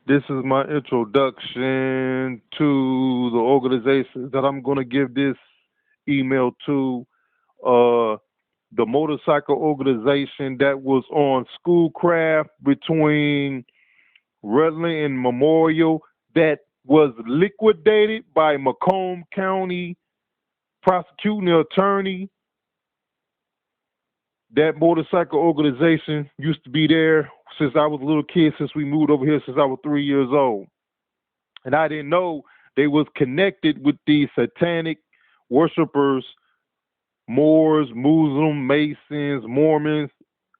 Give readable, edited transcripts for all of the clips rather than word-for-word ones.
This is my introduction to the organization that I'm going to give this email to. Uh, the motorcycle organization that was on Schoolcraft between Rutland and Memorial that was liquidated by Macomb County prosecuting attorney. That motorcycle organization used to be there since I was a little kid, since we moved over here since I was 3 years old. And I didn't know they was connected with these satanic worshipers, Moors, Muslim, Masons, Mormons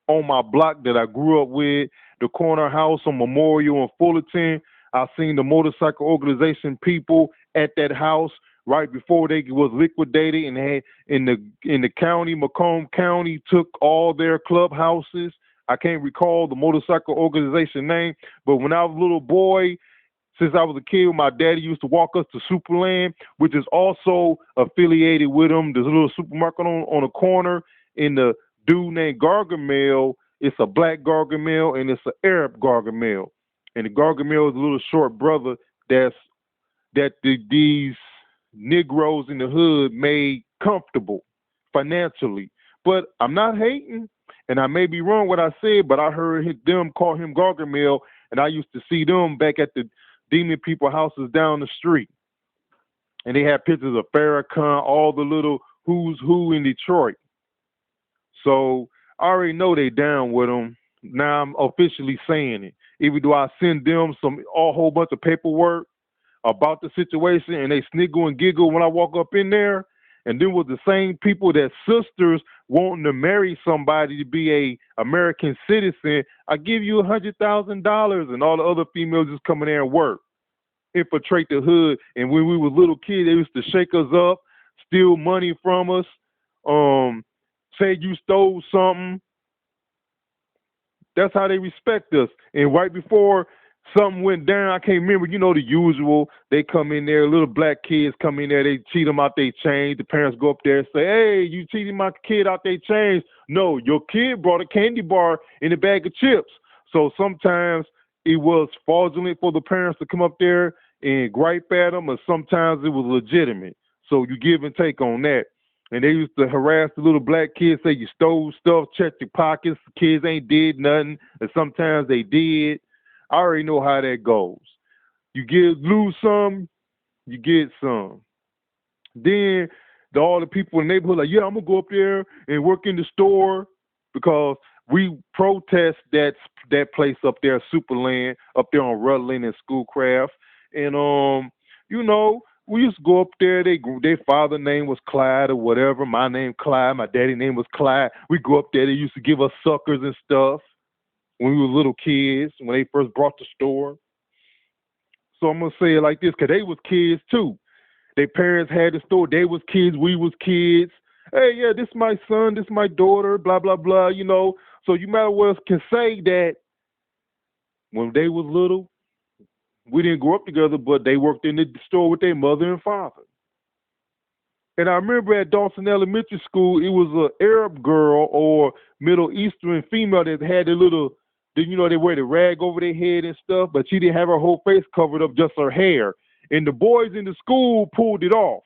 on my block that I grew up with, the corner house on Memorial and Fullerton. I seen the motorcycle organization people at that house right before they was liquidated, and had in the county, Macomb County took all their clubhouses. I can't recall the motorcycle organization name, but when I was a little boy, since I was a kid, my daddy used to walk us to Superland, which is also affiliated with them. There's a little supermarket on the corner in the dude named Gargamel. It's a black Gargamel and it's an Arab Gargamel. And the Gargamel is a little short brother these Negroes in the hood made comfortable financially. But I'm not hating, and I may be wrong what I said, but I heard them call him Gargamel, and I used to see them back at the demon people houses down the street. And they had pictures of Farrakhan, all the little who's who in Detroit. So I already know they down with them. Now I'm officially saying it. Even though I send them a whole bunch of paperwork about the situation, and they sniggle and giggle when I walk up in there. And then with the same people that sisters wanting to marry somebody to be a American citizen, I give you $100,000, and all the other females just come in there and work, infiltrate the hood. And when we were little kids, they used to shake us up, steal money from us, say you stole something. That's how they respect us. And right before something went down, I can't remember, the usual. They come in there, little black kids come in there, they cheat them out their change. The parents go up there and say, hey, you cheating my kid out their change. No, your kid brought a candy bar in a bag of chips. So sometimes it was fraudulent for the parents to come up there and gripe at them, or sometimes it was legitimate. So you give and take on that. And they used to harass the little black kids, say you stole stuff, check your pockets. The kids ain't did nothing, and sometimes they did. I already know how that goes. You lose some, you get some. Then all the people in the neighborhood like, yeah, I'm gonna go up there and work in the store because we protest that place up there, Superland, up there on Rutland and Schoolcraft. And we used to go up there. Their father name was Clyde or whatever. My name Clyde. My daddy name was Clyde. We go up there. They used to give us suckers and stuff when we were little kids, when they first brought the store. So I'm gonna say it like this, cause they was kids too. Their parents had the store. They was kids. We was kids. Hey, yeah, this is my son. This is my daughter. Blah blah blah. So you might as well can say that when they was little, we didn't grow up together, but they worked in the store with their mother and father. And I remember at Dawson Elementary School, it was an Arab girl or Middle Eastern female that had they wear the rag over their head and stuff, but she didn't have her whole face covered up, just her hair. And the boys in the school pulled it off.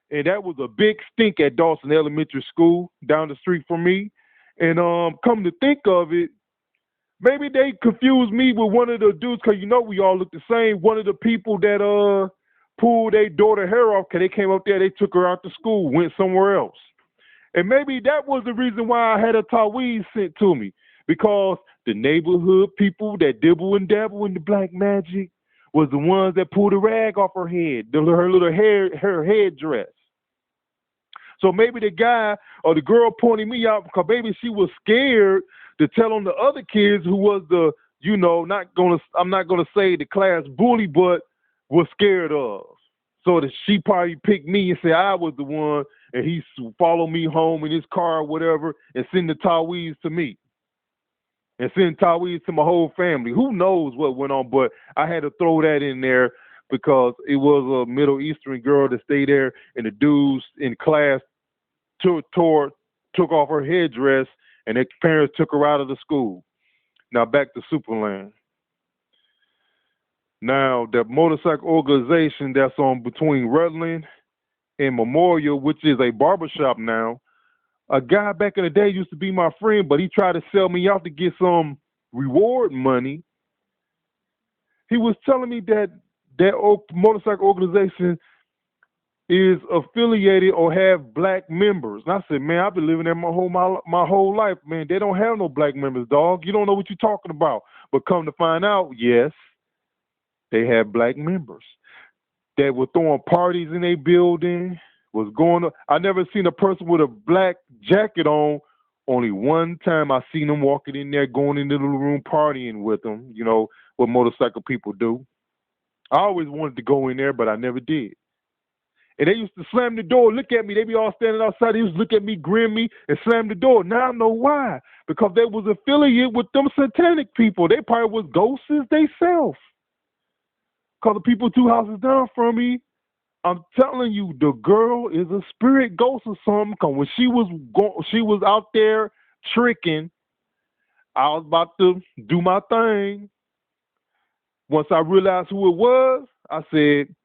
And that was a big stink at Dawson Elementary School down the street from me. And come to think of it, maybe they confused me with one of the dudes, because we all look the same. One of the people that pulled their daughter hair off, because they came up there, they took her out to school, went somewhere else. And maybe that was the reason why I had a Taweez sent to me, because the neighborhood people that dibble and dabble in the black magic was the ones that pulled the rag off her head, her little her headdress. So maybe the guy or the girl pointing me out, because maybe she was scared to tell on the other kids who was I'm not gonna say the class bully, but was scared of. So that she probably picked me and said I was the one, and he followed me home in his car or whatever, and send the Taweez to me. And send Taweez to my whole family. Who knows what went on, but I had to throw that in there because it was a Middle Eastern girl that stayed there, and the dudes in class took off her headdress, and their parents took her out of the school. Now back to Superland. Now, the motorcycle organization that's on between Rutland and Memorial, which is a barbershop now, a guy back in the day used to be my friend, but he tried to sell me out to get some reward money. He was telling me that motorcycle organization is affiliated or have black members. And I said, man, I've been living there my whole life, man. They don't have no black members, dog. You don't know what you're talking about. But come to find out, yes, they have black members that were throwing parties in a building, was going to, I never seen a person with a black jacket on. Only one time I seen them walking in there, going into the room, partying with them, you know, what motorcycle people do. I always wanted to go in there, but I never did. And they used to slam the door, look at me. They be all standing outside. They used to look at me, grin me, and slam the door. Now I know why. Because they was affiliated with them satanic people. They probably was ghosts themselves. Because the people 2 houses down from me, I'm telling you, the girl is a spirit ghost or something. Because when she was out there tricking, I was about to do my thing. Once I realized who it was, I said,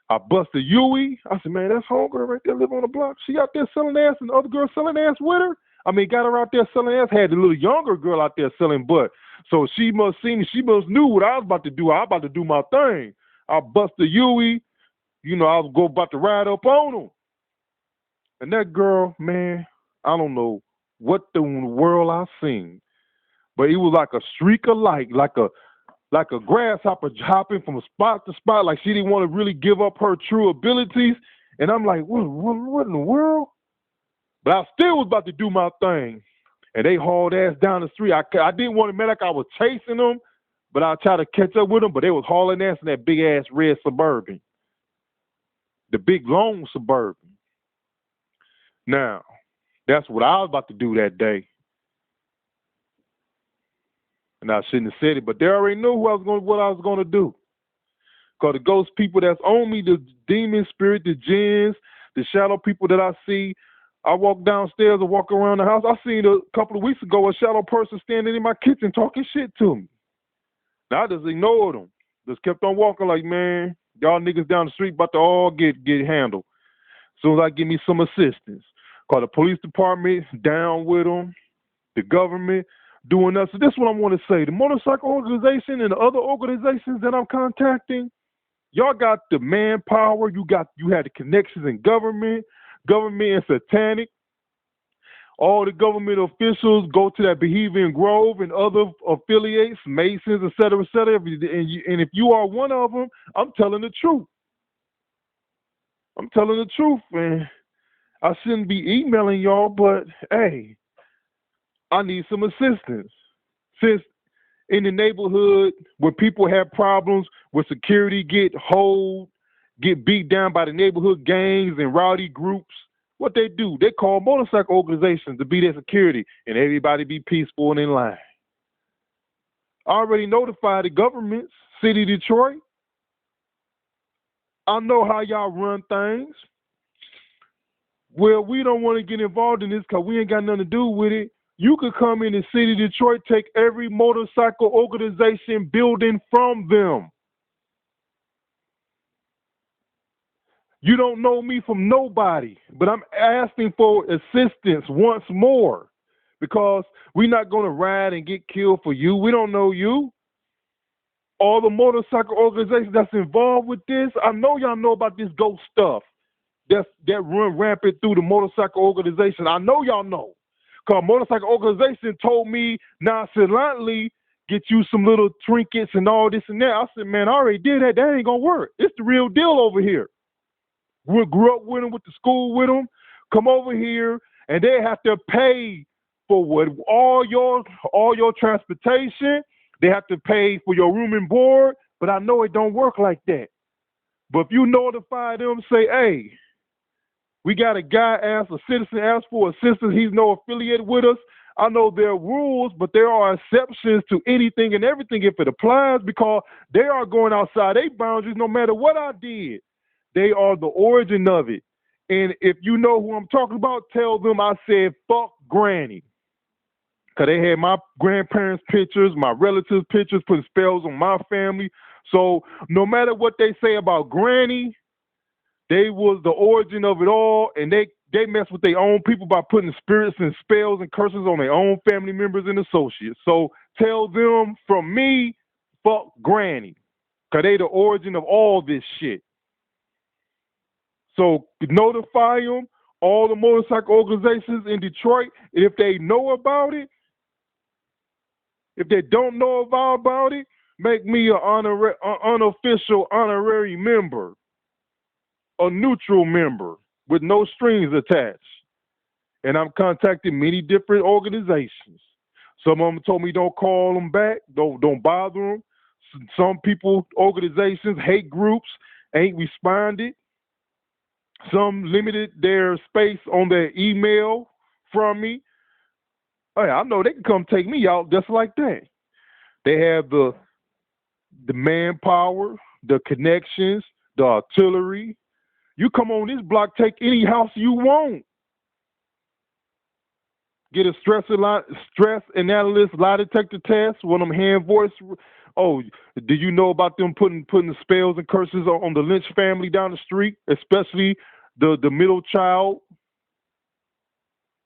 I busted Yui. I said, man, that's homegirl right there, live on the block. She out there selling ass and the other girl selling ass with her. I mean, got her out there selling ass, had the little younger girl out there selling butt. So she must see me. She must knew what I was about to do. I was about to do my thing. I busted Yui. You know, I was about to ride up on him. And that girl, man, I don't know what the world I seen. But it was like a streak of light, like a grasshopper hopping from spot to spot, like she didn't want to really give up her true abilities. And I'm like, what in the world? But I still was about to do my thing. And they hauled ass down the street. I didn't want to make like I was chasing them, but I tried to catch up with them. But they was hauling ass in that big ass red Suburban, the big long Suburban. Now, that's what I was about to do that day. And I shouldn't have said it, but they already knew what I was going to do. Because the ghost people that's on me, the demon spirit, the jinns, the shadow people that I see, I walk downstairs and walk around the house. I seen a couple of weeks ago a shadow person standing in my kitchen talking shit to me. Now I just ignored them. Just kept on walking like, man, y'all niggas down the street about to all get handled. As soon as I give me some assistance. Call the police department down with them, the government doing that. So this is what I want to say. The motorcycle organization and the other organizations that I'm contacting, y'all got the manpower. You had the connections in government and satanic. All the government officials go to that Bohemian Grove and other affiliates, Masons, et cetera, et cetera. And if you are one of them, I'm telling the truth. I'm telling the truth, man. I shouldn't be emailing y'all, but hey, I need some assistance. Since in the neighborhood where people have problems with security, get beat down by the neighborhood gangs and rowdy groups, what they do, they call motorcycle organizations to be their security, and everybody be peaceful and in line. I already notified the governments, City of Detroit. I know how y'all run things. Well, we don't want to get involved in this because we ain't got nothing to do with it. You could come in the city of Detroit, take every motorcycle organization building from them. You don't know me from nobody, but I'm asking for assistance once more because we're not going to ride and get killed for you. We don't know you. All the motorcycle organizations that's involved with this, I know y'all know about this ghost stuff that run rampant through the motorcycle organization. I know y'all know. Because motorcycle organization told me nonchalantly, get you some little trinkets and all this and that. I said, man, I already did that. That ain't going to work. It's the real deal over here. We grew up with them, went to school with them. Come over here, and they have to pay for what all your transportation. They have to pay for your room and board. But I know it don't work like that. But if you notify them, say, hey, we got a citizen ask for assistance. He's no affiliate with us. I know there are rules, but there are exceptions to anything and everything if it applies because they are going outside their boundaries no matter what I did. They are the origin of it. And if you know who I'm talking about, tell them I said, fuck Granny. Because they had my grandparents' pictures, my relatives' pictures, putting spells on my family. So no matter what they say about Granny, they was the origin of it all, and they mess with their own people by putting spirits and spells and curses on their own family members and associates. So tell them from me, fuck Granny. Because they the origin of all this shit. So notify them, all the motorcycle organizations in Detroit, and if they know about it, if they don't know about it, make me an unofficial honorary member, a neutral member with no strings attached. And I'm contacting many different organizations. Some of them told me don't call them back, don't bother them. Some people, organizations, hate groups ain't responded. Some limited their space on their email from me. Hey, I know they can come take me out just like that. They have the manpower, the connections, the artillery. You come on this block, take any house you want. Get a stress analysis, lie detector test, one of them hand voice. Oh, do you know about them putting the spells and curses on the Lynch family down the street, especially the middle child,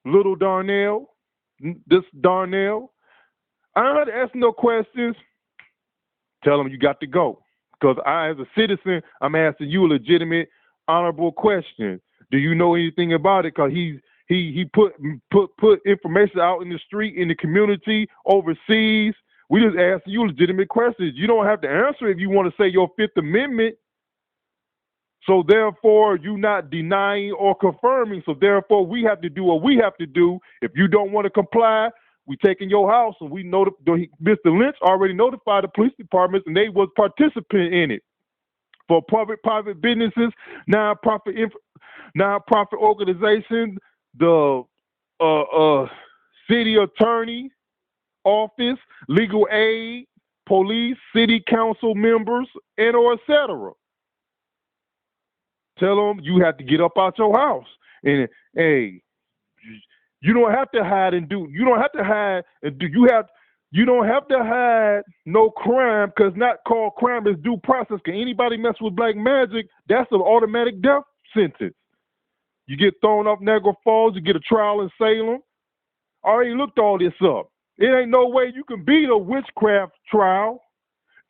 little Darnell, this Darnell? I don't have to ask no questions. Tell them you got to go. Because I, as a citizen, I'm asking you a legitimate, honorable question. Do you know anything about it? Because he put information out in the street, in the community, overseas. We just ask you legitimate questions. You don't have to answer if you want to say your Fifth Amendment. So therefore, you're not denying or confirming. So therefore, we have to do what we have to do. If you don't want to comply, we take in your house, and we know Mr. Lynch already notified the police departments, and they was participant in it. For private businesses, nonprofit organizations, the city attorney office, legal aid, police, city council members, and or etc. Tell them you have to get up out your house. And hey, you don't have to hide and do. You don't have to hide and do. You don't have to hide no crime, because not called crime is due process. Can anybody mess with black magic? That's an automatic death sentence. You get thrown off Niagara Falls, you get a trial in Salem. I already looked all this up. It ain't no way you can beat a witchcraft trial.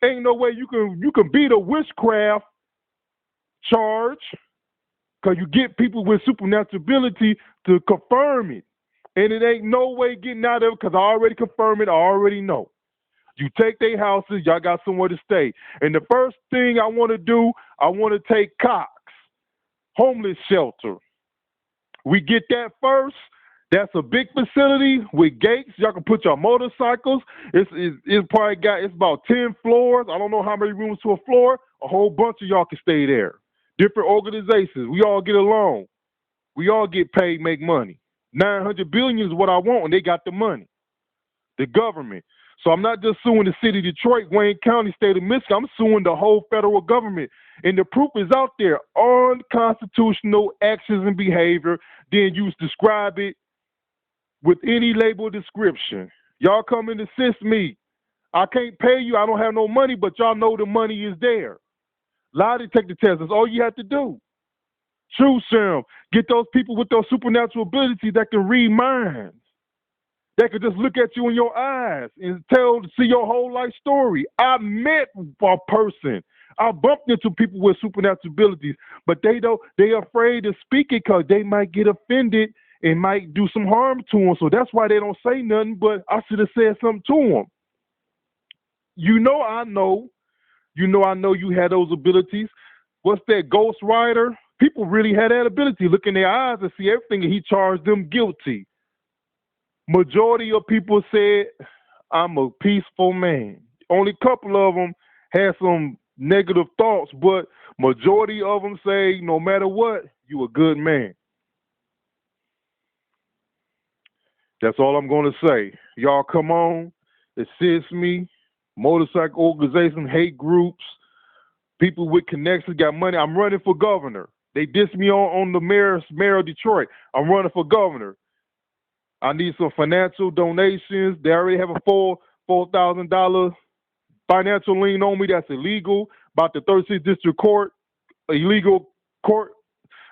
Ain't no way you can beat a witchcraft charge, because you get people with supernatural ability to confirm it. And it ain't no way getting out of it, because I already confirmed it. I already know. You take their houses, y'all got somewhere to stay. And the first thing I want to do, I want to take Cox, homeless shelter. We get that first. That's a big facility with gates. Y'all can put your motorcycles. It's probably got, it's about 10 floors. I don't know how many rooms to a floor. A whole bunch of y'all can stay there. Different organizations. We all get along. We all get paid, make money. 900 billion is what I want, and they got the money. The government. So I'm not just suing the city of Detroit, Wayne County, state of Michigan. I'm suing the whole federal government. And the proof is out there. Unconstitutional actions and behavior. Then you describe it with any label description. Y'all come and assist me. I can't pay you. I don't have no money, but y'all know the money is there. Lie detector test. That's all you have to do. Truth serum. Get those people with those supernatural abilities that can read minds. That could just look at you in your eyes and see your whole life story. I met a person. I bumped into people with supernatural abilities, but they're afraid to speak it because they might get offended and might do some harm to them. So that's why they don't say nothing, but I should have said something to them. I know you had those abilities. What's that, Ghost Rider? People really had that ability. Look in their eyes and see everything, and he charged them guilty. Majority of people said, I'm a peaceful man. Only a couple of them had some negative thoughts, but majority of them say, no matter what, you a good man. That's all I'm going to say. Y'all come on, assist me. Motorcycle organizations, hate groups, people with connections, got money. I'm running for governor. They dissed me on the mayor of Detroit. I'm running for governor. I need some financial donations. They already have a $4,000 financial lien on me that's illegal. About the 36th District Court, court,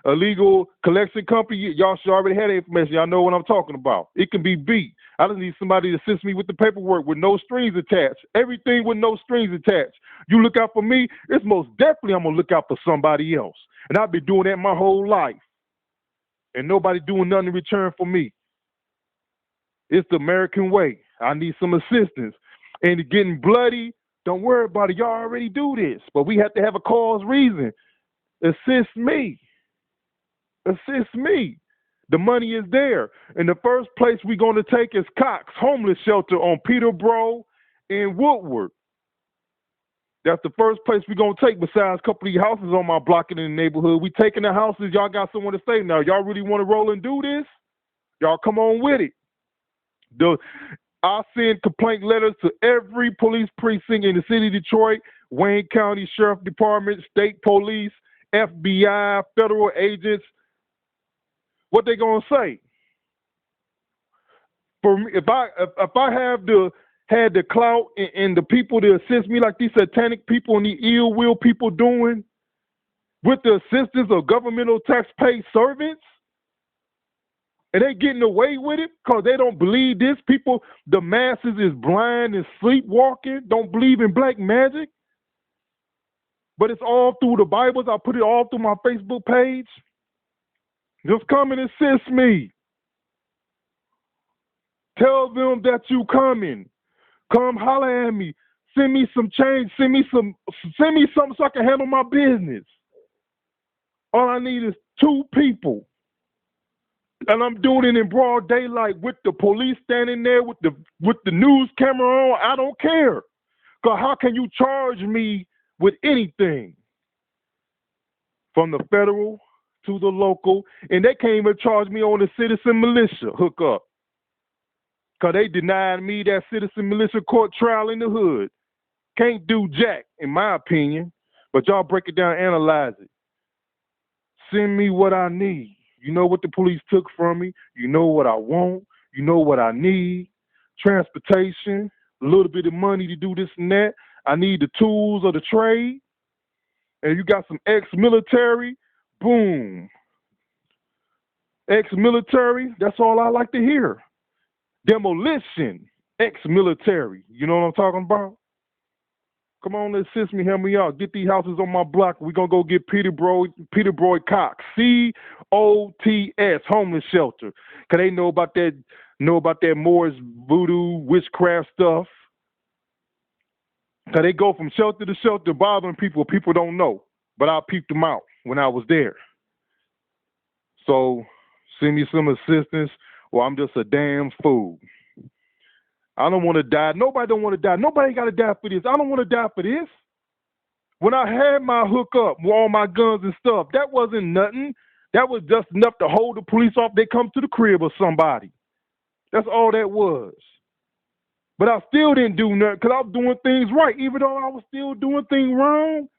illegal collection company. Y'all should already have the information. Y'all know what I'm talking about. It can be beat. I just need somebody to assist me with the paperwork with no strings attached. Everything with no strings attached. You look out for me, it's most definitely I'm going to look out for somebody else. And I've been doing that my whole life. And nobody doing nothing in return for me. It's the American way. I need some assistance. And getting bloody, don't worry about it. Y'all already do this. But we have to have a cause reason. Assist me. Assist me. The money is there. And the first place we're going to take is Cox Homeless Shelter on Peterborough and Woodward. That's the first place we're going to take besides a couple of houses on my block in the neighborhood. We taking the houses. Y'all got someone to say now. Y'all really want to roll and do this? Y'all come on with it. I send complaint letters to every police precinct in the city of Detroit, Wayne County Sheriff Department, state police, FBI, federal agents. What they gonna say? For me, if I had the clout and the people to assist me like these satanic people and the ill will people doing, with the assistance of governmental tax-paid servants, and they getting away with it because they don't believe this. People, the masses is blind and sleepwalking, don't believe in black magic. But it's all through the Bibles. I put it all through my Facebook page. Just come and assist me. Tell them that you coming. Come holler at me. Send me some change. Send me something so I can handle my business. All I need is 2 people. And I'm doing it in broad daylight with the police standing there with the news camera on. I don't care. Because how can you charge me with anything? From the federal to the local. And they can't even charge me on the citizen militia hookup. Because they denied me that citizen militia court trial in the hood. Can't do jack, in my opinion. But y'all break it down, analyze it. Send me what I need. You know what the police took from me. You know what I want. You know what I need. Transportation, a little bit of money to do this and that. I need the tools of the trade. And you got some ex-military, boom. Ex-military, that's all I like to hear. Demolition, ex-military. You know what I'm talking about? Come on, assist me, help me out. Get these houses on my block. We're going to go get Peterborough Cox, COTS, homeless shelter. Because they know about that Moorish voodoo, witchcraft stuff. Because they go from shelter to shelter bothering people don't know. But I peeped them out when I was there. So send me some assistance or I'm just a damn fool. I don't want to die. Nobody don't want to die. Nobody got to die for this. I don't want to die for this. When I had my hookup with all my guns and stuff, that wasn't nothing. That was just enough to hold the police off. They come to the crib of somebody. That's all that was. But I still didn't do nothing because I was doing things right, even though I was still doing things wrong.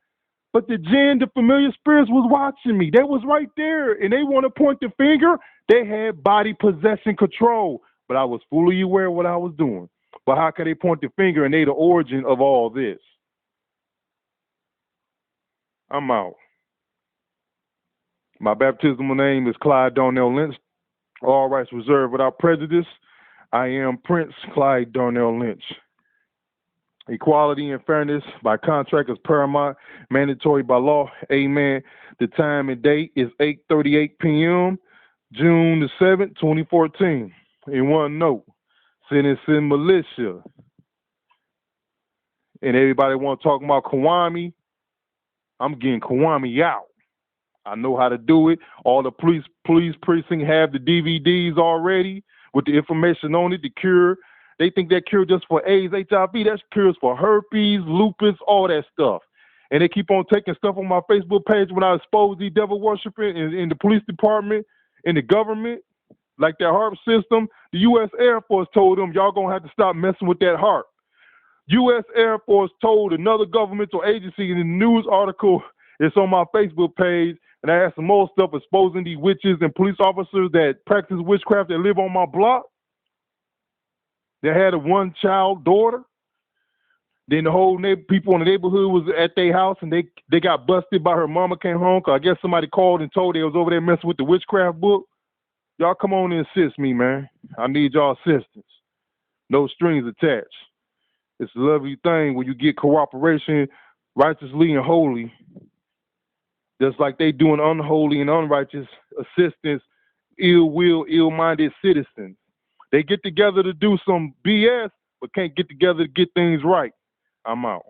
But the jinn, the familiar spirits was watching me. They was right there, and they want to point the finger. They had body possession control. But I was fully aware of what I was doing. But how can they point the finger and they the origin of all this? I'm out. My baptismal name is Clyde Darnell Lynch. All rights reserved without prejudice. I am Prince Clyde Darnell Lynch. Equality and fairness by contract is paramount, mandatory by law. Amen. The time and date is 8:38 p.m., June the 7th, 2014. In one note, citizen militia. And everybody want to talk about Kwame. I'm getting Kwame out. I know how to do it. All the police precinct have the DVDs already with the information on it, the cure. They think that cure just for AIDS, HIV. That cures for herpes, lupus, all that stuff. And they keep on taking stuff on my Facebook page when I expose these devil worshiping in the police department, in the government. Like that HARP system, the U.S. Air Force told them, y'all going to have to stop messing with that HARP. U.S. Air Force told another governmental agency in the news article, it's on my Facebook page, and I had some more stuff exposing these witches and police officers that practice witchcraft that live on my block. that had a one-child daughter. Then the whole people in the neighborhood was at their house, and they got busted by her mama came home. 'Cause I guess somebody called and told they was over there messing with the witchcraft book. Y'all come on and assist me, man. I need y'all assistance. No strings attached. It's a lovely thing when you get cooperation righteously and holy, just like they doing unholy and unrighteous assistance, ill will, ill-minded citizens. They get together to do some BS, but can't get together to get things right. I'm out.